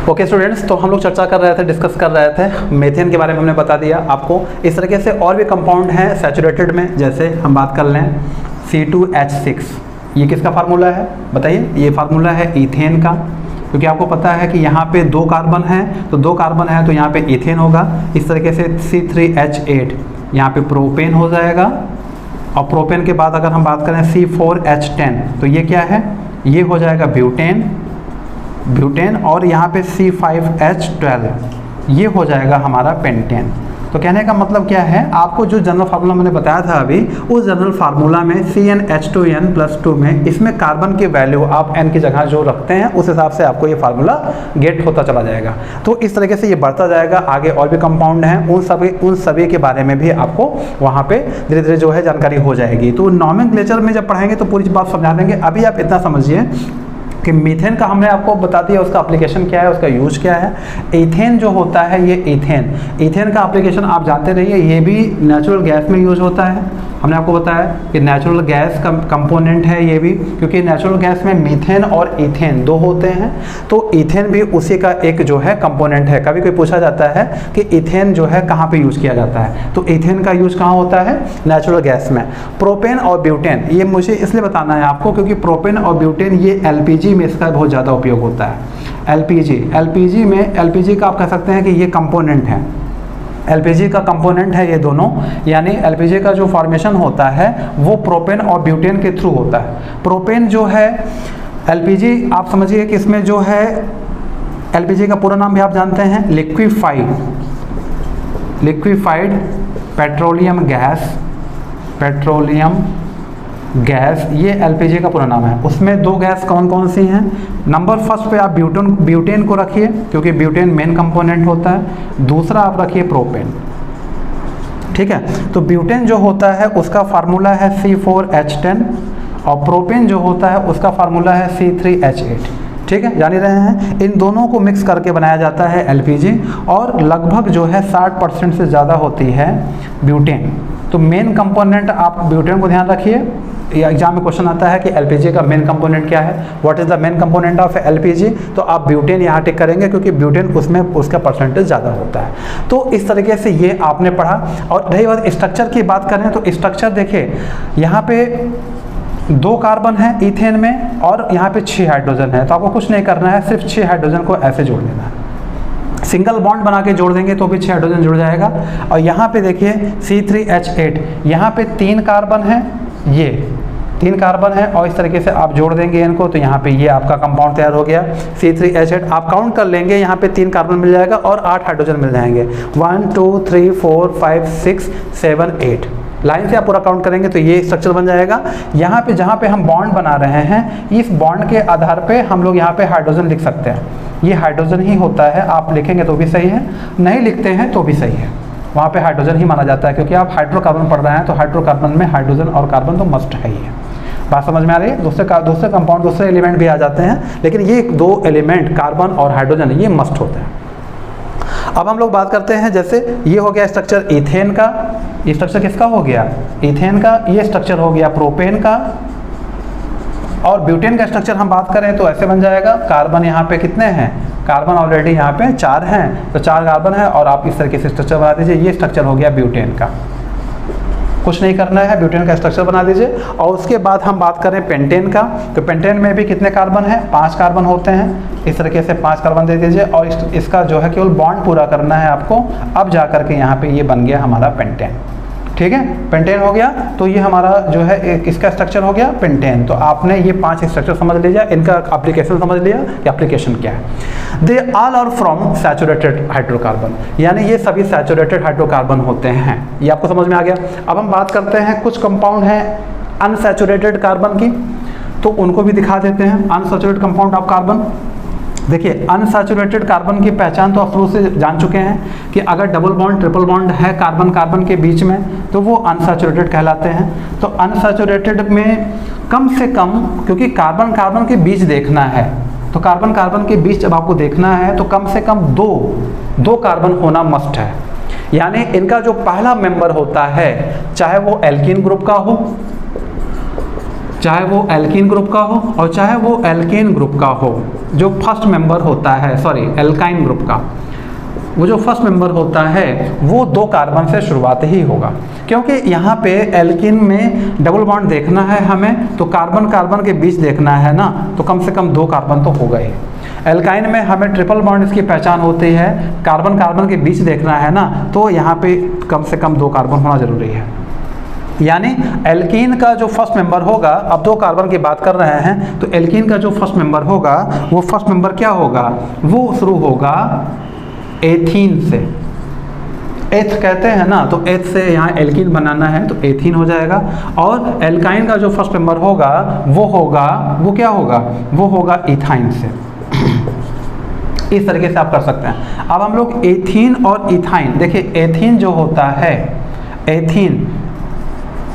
Okay students, तो हम लोग चर्चा कर रहे थे, डिस्कस कर रहे थे मीथेन के बारे में। हमने बता दिया आपको। इस तरीके से और भी कंपाउंड हैं सैचुरेटेड में, जैसे हम बात कर लें C2H6। ये किसका फार्मूला है बताइए? ये फार्मूला है ईथेन का, क्योंकि आपको पता है कि यहाँ पे 2 कार्बन है, तो 2 कार्बन है तो यहाँ पे ईथेन होगा। इस तरीके से C3H8 यहाँ पे प्रोपेन हो जाएगा, और प्रोपेन के बाद अगर हम बात करें C4H10 तो ये क्या है? ये हो जाएगा ब्यूटेन, और यहाँ पे C5H12 ये हो जाएगा हमारा पेंटेन। तो कहने का मतलब क्या है, आपको जो जनरल फार्मूला मैंने बताया था अभी, उस जनरल फार्मूला में CnH2n+2 में इसमें कार्बन की वैल्यू आप n की जगह जो रखते हैं उस हिसाब से आपको ये फार्मूला गेट होता चला जाएगा। तो इस तरीके से ये बढ़ता जाएगा। आगे और भी कंपाउंड हैं, उन सभी के बारे में भी आपको वहाँ पे धीरे धीरे जो है जानकारी हो जाएगी। तो नॉमेनक्लेचर में जब पढ़ाएंगे तो पूरी बात समझा देंगे। अभी आप इतना समझिए कि मीथेन का हमने आपको बता दिया, उसका एप्लीकेशन क्या है, उसका यूज क्या है। ईथेन जो होता है, ये ईथेन का एप्लीकेशन आप जानते रहिए, ये भी नेचुरल गैस में यूज होता है। हमने आपको बताया कि नेचुरल गैस का कंपोनेंट है ये भी, क्योंकि नेचुरल गैस में मीथेन और ईथेन 2 होते हैं, तो ईथेन भी उसी का एक जो है कंपोनेंट है। कभी कोई पूछा जाता है कि ईथेन जो है कहाँ पे यूज किया जाता है, तो ईथेन का यूज कहाँ होता है? नेचुरल गैस में। प्रोपेन और ब्यूटेन, ये मुझे इसलिए बताना है आपको क्योंकि प्रोपेन और ब्यूटेन ये LPG में इसका बहुत ज़्यादा उपयोग होता है। LPG का आप कह सकते हैं कि ये कंपोनेंट है, LPG का कंपोनेंट है ये दोनों। यानी LPG का जो फॉर्मेशन होता है वो प्रोपेन और ब्यूटेन के थ्रू होता है। प्रोपेन जो है LPG, आप समझिए कि इसमें जो है LPG का पूरा नाम भी आप जानते हैं, लिक्विफाइड पेट्रोलियम गैस, ये LPG का पूरा नाम है। उसमें 2 गैस कौन कौन सी हैं? नंबर फर्स्ट पे आप ब्यूटेन को रखिए, क्योंकि ब्यूटेन मेन कंपोनेंट होता है। दूसरा आप रखिए प्रोपेन, ठीक है। तो ब्यूटेन जो होता है उसका फार्मूला है C4H10, और प्रोपेन जो होता है उसका फार्मूला है C3H8, ठीक है, जान ही रहे हैं। इन दोनों को मिक्स करके बनाया जाता है LPG, और लगभग जो है 60% से ज़्यादा होती है ब्यूटेन। तो मेन कंपोनेंट आप ब्यूटेन को ध्यान रखिए। एग्जाम में क्वेश्चन आता है कि LPG का मेन कंपोनेंट क्या है, what is the main component of LPG, तो आप ब्यूटेन यहाँ टिक करेंगे, क्योंकि ब्यूटेन उसमें उसका परसेंटेज ज़्यादा होता है। तो इस तरीके से ये आपने पढ़ा। और रही बात स्ट्रक्चर की बात करें तो स्ट्रक्चर देखिए, यहाँ पे 2 कार्बन है ईथेन में, और यहाँ पे 6 हाइड्रोजन है। तो आपको कुछ नहीं करना है, सिर्फ 6 हाइड्रोजन को ऐसे जोड़ देना है। सिंगल बॉन्ड बना के जोड़ देंगे तो भी 6 हाइड्रोजन जुड़ जाएगा। और यहाँ पे देखिए C3H8, यहाँ पे 3 कार्बन है, ये 3 कार्बन है, और इस तरीके से आप जोड़ देंगे इनको, तो यहाँ पे ये आपका कंपाउंड तैयार हो गया C3H8। आप काउंट कर लेंगे, यहाँ पे 3 कार्बन मिल जाएगा और 8 हाइड्रोजन मिल जाएंगे। 1 2 3 4 5 6 7 8 लाइन से आप पूरा काउंट करेंगे तो ये स्ट्रक्चर बन जाएगा। यहाँ पे जहाँ पे हम बॉन्ड बना रहे हैं, इस बॉन्ड के आधार पे हम लोग यहाँ पे हाइड्रोजन लिख सकते हैं। ये हाइड्रोजन ही होता है, आप लिखेंगे तो भी सही है, नहीं लिखते हैं तो भी सही है, वहाँ पे हाइड्रोजन ही माना जाता है, क्योंकि आप हाइड्रोकार्बन पढ़ रहे हैं तो हाइड्रोकार्बन में हाइड्रोजन और कार्बन तो मस्ट है ही है। बात समझ में आ रही है? दूसरे कंपाउंड, दूसरे एलिमेंट भी आ जाते हैं, लेकिन ये 2 एलिमेंट कार्बन और हाइड्रोजन ये मस्ट होते हैं। अब हम लोग बात करते हैं, जैसे ये हो गया स्ट्रक्चर ईथेन का, ये स्ट्रक्चर किसका हो गया? ईथेन का। ये स्ट्रक्चर हो गया प्रोपेन का। और ब्यूटेन का स्ट्रक्चर हम बात करें तो ऐसे बन जाएगा। कार्बन यहाँ पे कितने हैं? कार्बन ऑलरेडी यहाँ पे 4 हैं, तो 4 कार्बन है, और आप इस तरीके से स्ट्रक्चर बना दीजिए। ये स्ट्रक्चर हो गया ब्यूटेन का, कुछ नहीं करना है, ब्यूटेन का स्ट्रक्चर बना दीजिए। और उसके बाद हम बात करें पेंटेन का, तो पेंटेन में भी कितने कार्बन हैं? 5 कार्बन होते हैं। इस तरीके से 5 कार्बन दे दीजिए, और इसका जो है केवल बॉन्ड पूरा करना है आपको। अब जा करके यहाँ पे ये बन गया हमारा पेंटेन, ठीक है, पेंटेन हो गया। तो ये हमारा जो है इसका स्ट्रक्चर हो गया पेंटेन। तो आपने ये 5 स्ट्रक्चर समझ लीजिए, इनका एप्लीकेशन समझ लिया कि एप्लीकेशन क्या है। They all are from saturated hydrocarbon, यानी ये सभी सैचुरेटेड हाइड्रोकार्बन होते हैं। ये आपको समझ में आ गया। अब हम बात करते हैं कुछ कंपाउंड हैं अनसैचुरेटेड कार्बन की, तो उनको भी दिखा देते हैं। अनसैचुरेटेड कंपाउंड ऑफ कार्बन, देखिए अनसैचुरेटेड कार्बन की पहचान तो आप शुरू से जान चुके हैं कि अगर डबल बॉन्ड ट्रिपल बॉन्ड है कार्बन कार्बन के बीच में तो वो अनसैचुरेटेड कहलाते हैं। तो अनसैचुरेटेड में कम से कम, क्योंकि कार्बन कार्बन के बीच देखना है, तो कार्बन कार्बन के बीच जब आपको देखना है तो कम से कम 2 कार्बन होना मस्ट है। यानी इनका जो पहला मेंबर होता है, चाहे वो एल्कीन ग्रुप का हो, चाहे वो एल्कीन ग्रुप का हो और चाहे वो एल्केन ग्रुप का हो, जो फर्स्ट मेंबर होता है, सॉरी एल्काइन ग्रुप का, वो जो फर्स्ट मेंबर होता है वो 2 कार्बन से शुरुआत ही होगा, क्योंकि यहाँ पे एल्कीन में डबल बॉन्ड देखना है हमें, तो कार्बन कार्बन के बीच देखना है ना, तो कम से कम 2 कार्बन तो हो गए। एल्काइन में हमें ट्रिपल बॉन्ड इसकी पहचान होती है, कार्बन कार्बन के बीच देखना है ना, तो यहाँ पे कम से कम 2 कार्बन होना जरूरी है। यानी एल्कीन का जो फर्स्ट मेंबर होगा, अब 2 कार्बन की बात कर रहे हैं, तो एल्कीन का जो फर्स्ट मेंबर होगा वो फर्स्ट मेंबर क्या होगा, वो शुरू होगा एथीन से। एथ कहते हैं ना, तो एथ से यहाँ एल्कीन बनाना है तो एथीन हो जाएगा। और एल्काइन का जो फर्स्ट मेंबर होगा वो क्या होगा, वो होगा इथाइन से। इस तरीके से आप कर सकते हैं। अब हम लोग एथीन और इथाइन, देखिए एथीन जो होता है,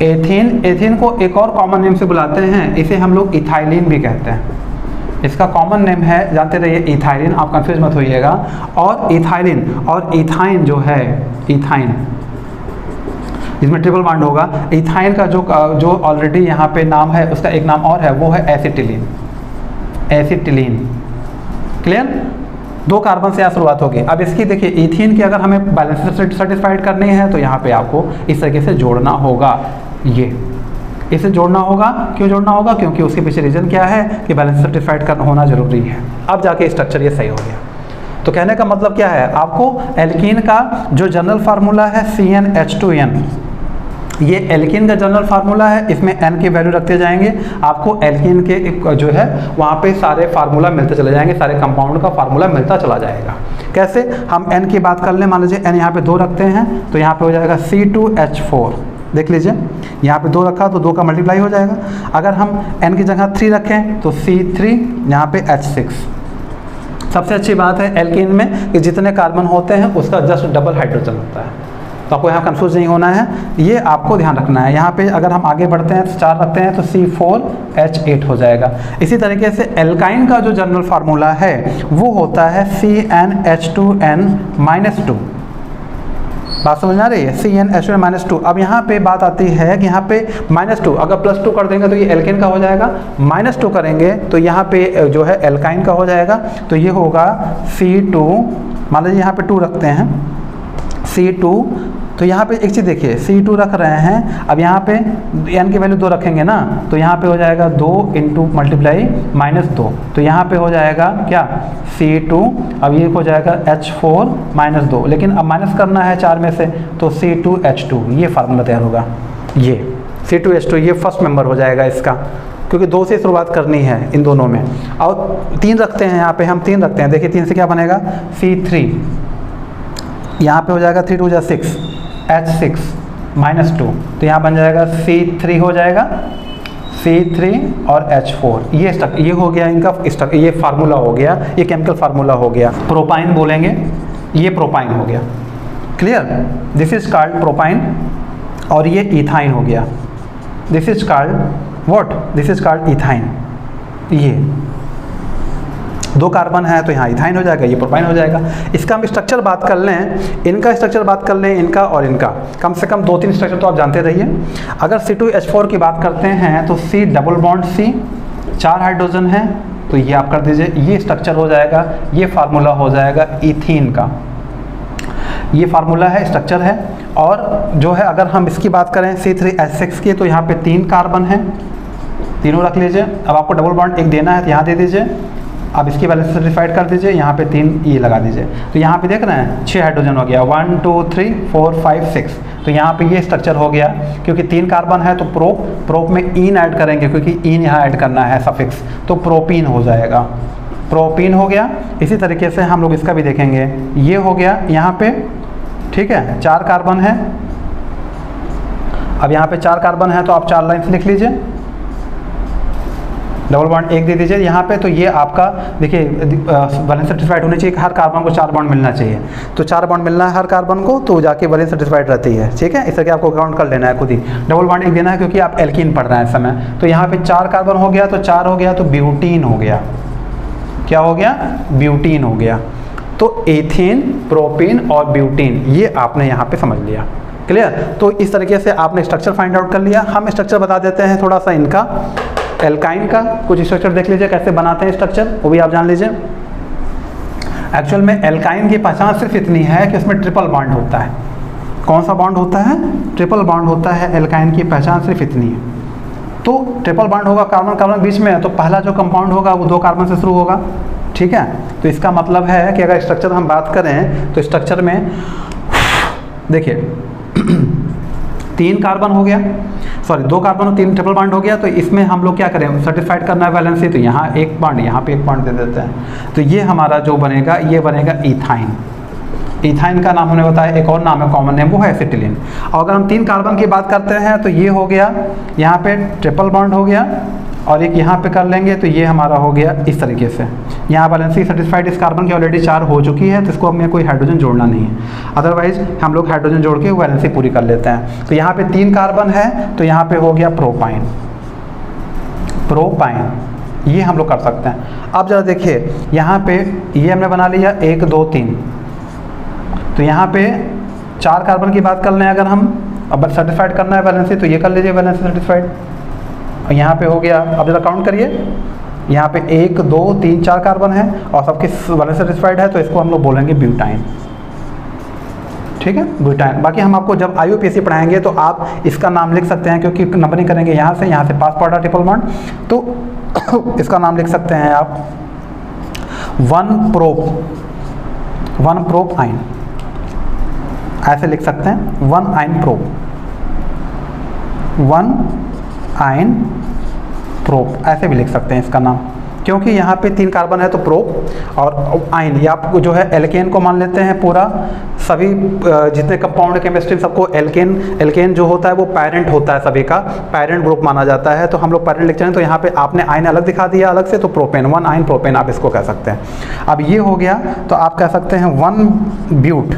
एथीन को एक और कॉमन नेम से बुलाते हैं, इसे हम लोग इथाइलिन भी कहते हैं। इसका कॉमन नेम है, जानते रहिए, इथाइलिन, आप कंफ्यूज मत होइएगा। और इथाइलिन और इथाइन जो है, इथाइन जिसमें ट्रिपल बॉन्ड होगा, इथाइन का जो ऑलरेडी यहाँ पे नाम है, उसका एक नाम और है, वो है एसिटिलीन। क्लियर? 2 कार्बन से यहाँ शुरुआत होगी। अब इसकी देखिए, इथीन की अगर हमें बैलेंस सर्टिफाइड करनी है तो यहाँ पे आपको इस तरीके से जोड़ना होगा। ये इसे जोड़ना होगा, क्यों जोड़ना होगा, क्योंकि उसके पीछे रीजन क्या है कि बैलेंस सर्टिफाइड करना होना जरूरी है। अब जाके स्ट्रक्चर ये सही हो गया। तो कहने का मतलब क्या है, आपको एल्कीन का जो जनरल फार्मूला है CnH2n, ये एल्कीन का जनरल फार्मूला है, इसमें n की वैल्यू रखते जाएंगे, आपको एल्कीन के जो है वहाँ पे सारे फार्मूला मिलते चले जाएंगे, सारे कंपाउंड का फार्मूला मिलता चला जाएगा। कैसे, हम n की बात कर लें, मान लीजिए n यहाँ पे 2 रखते हैं, तो यहाँ पे हो जाएगा C2H4, देख लीजिए यहाँ पे 2 रखा तो 2 का मल्टीप्लाई हो जाएगा। अगर हम n की जगह 3 रखें तो C3, यहाँ पे H6। सबसे अच्छी बात है एल्कीन में कि जितने कार्बन होते हैं उसका जस्ट डबल हाइड्रोजन होता है, तो आपको यहाँ कंफ्यूज नहीं होना है, ये आपको ध्यान रखना है। यहाँ पे अगर हम आगे बढ़ते हैं तो 4 रखते हैं तो C4H8 हो जाएगा। इसी तरीके से एल्काइन का जो जनरल फार्मूला है वो होता है CnH2n-2। बात समझ आ रही है, CnH2n-2। अब यहाँ पे बात आती है कि यहाँ पे -2, अगर +2 कर देंगे तो ये एल्केन का हो जाएगा, -2 करेंगे तो यहाँ पे जो है एल्काइन का हो जाएगा, तो ये होगा C2, मान लीजिए यहाँ पे 2 रखते हैं C2, तो यहाँ पे एक चीज़ देखिए, C2 रख रहे हैं, अब यहाँ पे n की वैल्यू 2 रखेंगे ना, तो यहाँ पे हो जाएगा 2 इंटू मल्टीप्लाई -2, तो यहाँ पे हो जाएगा क्या, C2, अब ये हो जाएगा H4-2, लेकिन अब माइनस करना है 4 में से, तो C2H2, ये फार्मूला तैयार होगा। ये C2H2 ये फर्स्ट मेंबर हो जाएगा इसका, क्योंकि 2 से शुरुआत करनी है इन दोनों में। और 3 रखते हैं, यहाँ पे हम 3 रखते हैं, देखिए 3 से क्या बनेगा, C3, यहाँ पे हो जाएगा 3 2 6, H6-2, तो यहाँ बन जाएगा C3 हो जाएगा, C3 और H4, ये हो गया इनका ये फार्मूला हो गया, ये केमिकल फार्मूला हो गया। प्रोपाइन बोलेंगे, ये प्रोपाइन हो गया, clear, this is called propyne. और ये इथाइन हो गया, this is called what, this is called ethyne. ये 2 कार्बन है तो यहाँ इथाइन हो जाएगा, ये प्रोपाइन हो जाएगा। इसका हम स्ट्रक्चर बात कर लें, इनका स्ट्रक्चर बात कर लें, इनका और इनका, कम से कम 2-3 स्ट्रक्चर तो आप जानते रहिए। अगर C2H4 की बात करते हैं तो C double bond C, 4 hydrogen है, तो ये आप कर दीजिए, ये स्ट्रक्चर हो जाएगा, ये फार्मूला हो जाएगा इथीन का, ये फार्मूला है, स्ट्रक्चर है। और जो है अगर हम इसकी बात करें C3H6 की, तो यहाँ पे 3 कार्बन है, तीनों रख लीजिए। अब आपको डबल बॉन्ड एक देना है तो यहाँ दे दीजिए, अब इसकी बैलेंस सर्टिफाइड कर दीजिए, यहाँ पे 3 ई लगा दीजिए, तो यहाँ पे देख रहे हैं 6 हाइड्रोजन हो गया, 1 2 3 4 5 6, तो यहाँ पे ये स्ट्रक्चर हो गया। क्योंकि 3 कार्बन है तो प्रोप में ईन ऐड करेंगे, क्योंकि ईन यहाँ ऐड करना है सफिक्स, तो प्रोपीन हो जाएगा, प्रोपीन हो गया। इसी तरीके से हम लोग इसका भी देखेंगे, ये हो गया यहाँ पे, ठीक है, 4 कार्बन है। अब यहाँ पे 4 कार्बन है तो आप 4 लाइन से लिख लीजिए, डबल बॉन्ड एक दे दीजिए यहाँ पे, तो ये आपका देखिए बैलेंस सर्टिफाइड होनी चाहिए, हर कार्बन को 4 बॉन्ड मिलना चाहिए, तो 4 बॉन्ड मिलना है हर कार्बन को, तो जाके बैलेंस सर्टिफाइड रहती है, ठीक है। इस तरह आपको काउंट कर लेना है खुद ही। डबल बॉन्ड एक देना है क्योंकि आप एल्कीन पढ़ रहे हैं इस समय, तो यहाँ पे 4 कार्बन हो गया, तो 4 हो गया तो ब्यूटीन हो गया, क्या हो गया, ब्यूटीन हो गया। तो एथीन, प्रोपीन और ब्यूटीन, ये आपने यहाँ पे समझ लिया, क्लियर। तो इस तरीके से आपने स्ट्रक्चर फाइंड आउट कर लिया। हम स्ट्रक्चर बता देते हैं थोड़ा सा इनका, एल्काइन का कुछ स्ट्रक्चर देख लीजिए, कैसे बनाते हैं स्ट्रक्चर, वो भी आप जान लीजिए। एक्चुअल में एल्काइन की पहचान सिर्फ इतनी है कि उसमें ट्रिपल बॉन्ड होता है। कौन सा बॉन्ड होता है? ट्रिपल बॉन्ड होता है। एल्काइन की पहचान सिर्फ इतनी है। तो ट्रिपल बॉन्ड होगा, कार्बन कार्बन बीच में है, तो पहला जो कंपाउंड होगा वो 2 कार्बन से शुरू होगा, ठीक है। तो इसका मतलब है कि अगर स्ट्रक्चर हम बात करें तो स्ट्रक्चर में देखिए 3 कार्बन हो गया, सॉरी 2 कार्बन और 3 ट्रिपल बॉन्ड हो गया। तो इसमें हम लोग क्या करें, सेटिस्फाइड करना है वैलेंसी, तो यहाँ एक बॉन्ड, यहाँ पे एक बॉन्ड दे देते हैं। तो ये हमारा जो बनेगा, ये बनेगा इथाइन। इथाइन का नाम हमने बताया, एक और नाम है, कॉमन नेम, वो है एसिटिलीन। और अगर हम 3 कार्बन की बात करते हैं तो ये हो गया, यहाँ पे ट्रिपल बॉन्ड हो गया, और एक यहाँ पे कर लेंगे तो ये हमारा हो गया इस तरीके से। यहाँ वैलेंसी सेटिस्फाइड इस कार्बन की ऑलरेडी 4 हो चुकी है, तो इसको हमें कोई हाइड्रोजन जोड़ना नहीं है, अदरवाइज हम लोग हाइड्रोजन जोड़ के वैलेंसी पूरी कर लेते हैं। तो यहाँ पे 3 कार्बन है, तो यहाँ पे हो गया प्रोपाइन। प्रोपाइन ये हम लोग कर सकते हैं। अब जरा देखिए, यहाँ पे ये हमने बना लिया 1 2 3, तो यहाँ पे 4 कार्बन की बात कर लें अगर हम, अब सेटिस्फाइड करना है वैलेंसी, तो ये कर लीजिए वैलेंसी सेटिस्फाइड। और यहाँ पे हो गया, अब जरा काउंट करिए, यहाँ पे 1 2 3 4 कार्बन है और सबके वैलेंसी सेटिस्फाइड है, तो इसको हम लोग बोलेंगे ब्यूटाइन, ठीक है, ब्यूटाइन। बाकी हम आपको जब IUPAC पढ़ाएंगे तो आप इसका नाम लिख सकते हैं, क्योंकि नंबरिंग करेंगे यहाँ से पास पड़ा ट्रिपल बॉन्ड, तो इसका नाम लिख सकते हैं आप 1 प्रोप आइन, ऐसे लिख सकते हैं 1 आइन प्रोप, 1 आइन प्रोप, ऐसे भी लिख सकते हैं इसका नाम, क्योंकि यहाँ पे 3 कार्बन है तो प्रोप और आइन, ये आपको जो है एल्केन को मान लेते हैं पूरा। सभी जितने कंपाउंड केमिस्ट्री सबको एल्केन जो होता है वो पैरेंट होता है, सभी का पैरेंट ग्रुप माना जाता है, तो हम लोग पैरेंट लिखते हैं। तो यहाँ पे आपने आइन अलग दिखा दिया अलग से, तो प्रोपेन, 1 आइन प्रोपेन आप इसको कह सकते हैं। अब ये हो गया, तो आप कह सकते हैं 1 ब्यूट,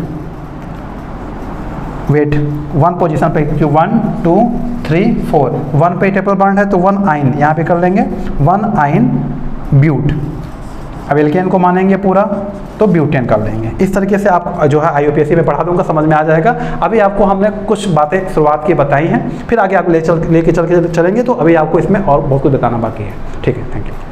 वेट 1 पोजीशन पे, क्योंकि 1 2 3 4 1 पे ट्रिपल बॉन्ड है, तो 1 आइन यहाँ पे कर लेंगे 1 आइन ब्यूट। अब एल्केन को मानेंगे पूरा तो ब्यूटेन कर लेंगे। इस तरीके से आप जो है IUPAC में पढ़ा दूंगा, समझ में आ जाएगा। अभी आपको हमने कुछ बातें शुरुआत की बताई हैं, फिर आगे आप लेके चल के चलेंगे, तो अभी आपको इसमें और बहुत कुछ बताना बाकी है, ठीक है। Thank you.